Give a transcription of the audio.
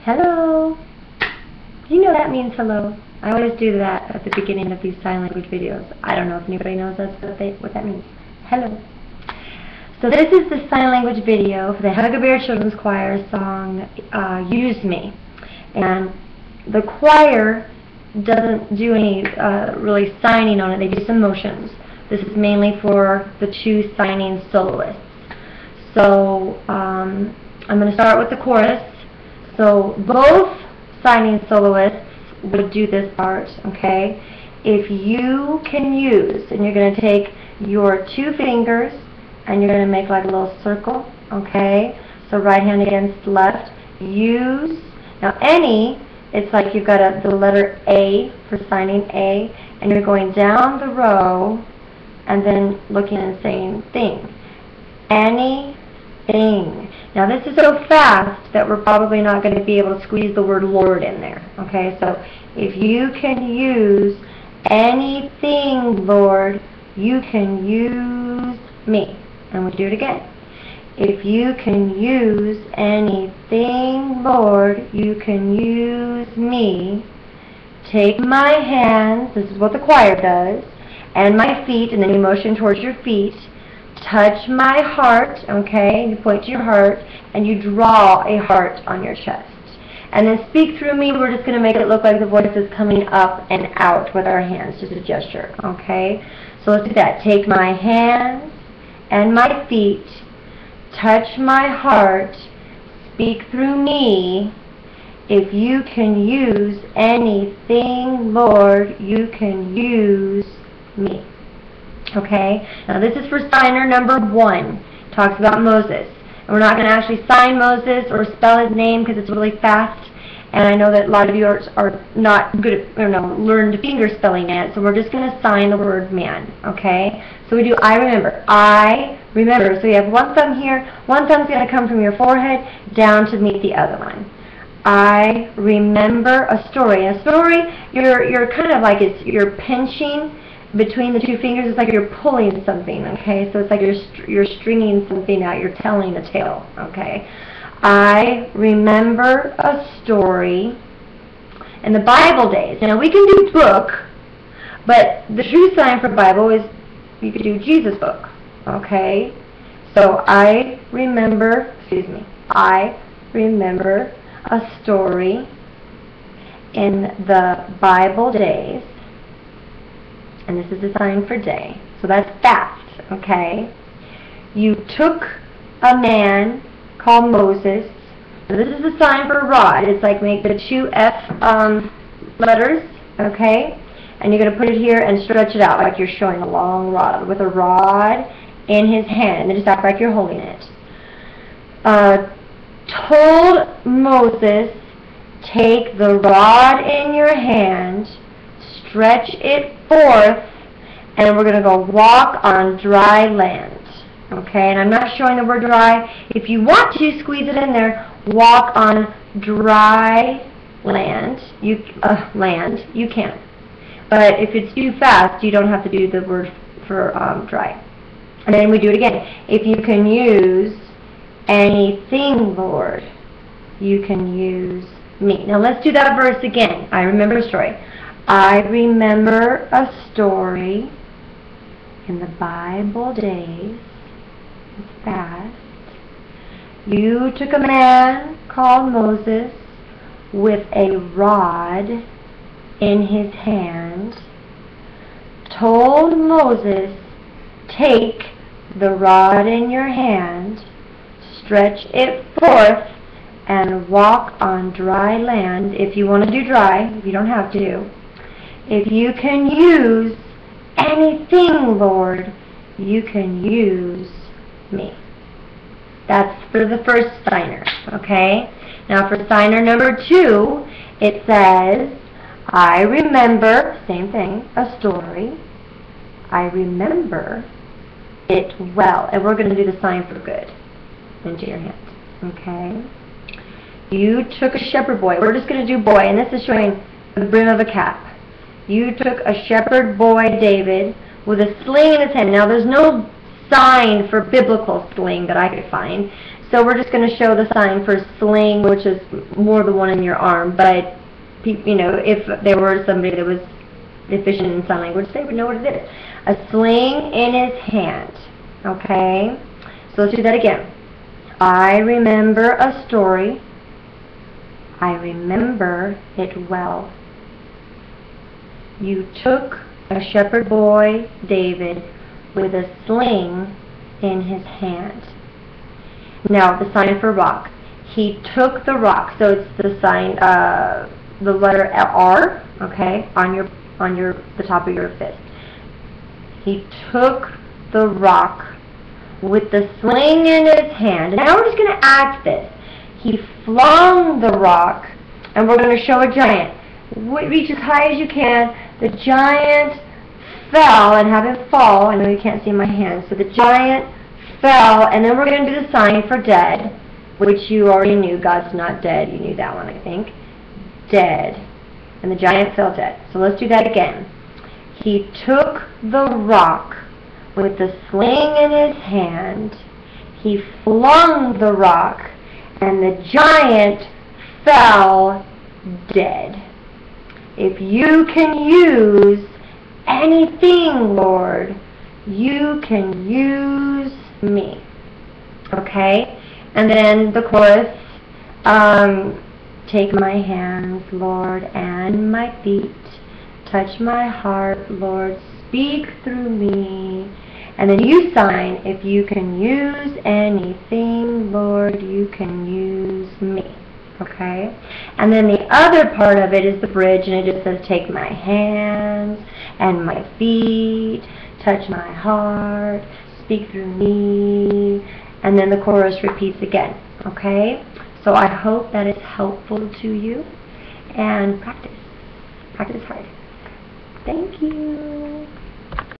Hello. Do you know that means hello? I always do that at the beginning of these sign language videos. I don't know if anybody knows what that means. Hello. So this is the sign language video for the Huggabear Children's Choir song, Use Me. And the choir doesn't do any really signing on it. They do some motions. This is mainly for the two signing soloists. So I'm going to start with the chorus. So both signing soloists would do this part, okay? If you can use, and you're going to take your two fingers and you're going to make like a little circle, okay? So right hand against left. Use. Now any, it's like you've got the letter A for signing A, and you're going down the row and then looking and saying thing. Anything. Now this is so fast that we're probably not going to be able to squeeze the word Lord in there. Okay, so if you can use anything, Lord, you can use me. And we'll do it again. If you can use anything, Lord, you can use me. Take my hands, this is what the choir does, and my feet, and then you motion towards your feet. Touch my heart, okay, you point to your heart, and you draw a heart on your chest. And then speak through me. We're just going to make it look like the voice is coming up and out with our hands, just a gesture, okay? So let's do that. Take my hands and my feet, touch my heart, speak through me. If you can use anything, Lord, you can use me. Okay, now this is for signer number 1. Talks about Moses. And we're not going to actually sign Moses or spell his name because it's really fast. And I know that a lot of you are not good at, learned finger spelling yet. So we're just going to sign the word man. Okay, so we do I remember. I remember. So you have one thumb here. One thumb's going to come from your forehead down to meet the other one. I remember a story. A story, you're kind of like you're pinching between the two fingers. It's like you're pulling something, okay? So it's like you're stringing something out. You're telling a tale, okay? I remember a story in the Bible days. Now we can do book, but the true sign for Bible is you could do Jesus book, okay? So I remember a story in the Bible days. And this is the sign for day. So that's fast, okay? You took a man called Moses. So this is the sign for rod. It's like make the two F letters, okay? And you're going to put it here and stretch it out like you're showing a long rod with a rod in his hand. And just act like you're holding it. Told Moses, take the rod in your hand, stretch it forth, and we're going to go walk on dry land. Okay, and I'm not showing the word dry. If you want to squeeze it in there, walk on dry land. You can. But if it's too fast, you don't have to do the word for dry. And then we do it again. If you can use anything, Lord, you can use me. Now let's do that verse again. I remember a story. I remember a story in the Bible days. It's fast. You took a man called Moses with a rod in his hand, told Moses, take the rod in your hand, stretch it forth, and walk on dry land. If you want to do dry, you don't have to. If you can use anything, Lord, you can use me. That's for the first signer, okay? Now for signer number 2, it says, I remember, same thing, a story. I remember it well. And we're going to do the sign for good into your hand, okay? You took a shepherd boy. We're just going to do boy, and this is showing the brim of a cap. You took a shepherd boy, David, with a sling in his hand. Now, there's no sign for biblical sling that I could find. So we're just going to show the sign for sling, which is more the one in your arm, but you know, if there were somebody that was deficient in sign language, they would know what it is. A sling in his hand. Okay? So let's do that again. I remember a story. I remember it well. You took a shepherd boy, David, with a sling in his hand. Now, the sign for rock. He took the rock. So it's the sign, the letter R, okay, on the top of your fist. He took the rock with the sling in his hand. And now we're just going to act this. He flung the rock, and we're going to show a giant. Reach as high as you can. The giant fell, and have him fall. I know you can't see my hand. So the giant fell, and then we're going to do the sign for dead, which you already knew. God's not dead. You knew that one, I think. Dead. And the giant fell dead. So let's do that again. He took the rock with the sling in his hand. He flung the rock, and the giant fell dead. If you can use anything, Lord, you can use me. Okay? And then the chorus, take my hands, Lord, and my feet. Touch my heart, Lord, speak through me. And then you sign, if you can use anything, Lord, you can use me. Okay? And then the other part of it is the bridge, and it just says, take my hands and my feet, touch my heart, speak through me. And then the chorus repeats again. Okay? So I hope that is helpful to you. And practice. Practice hard. Thank you.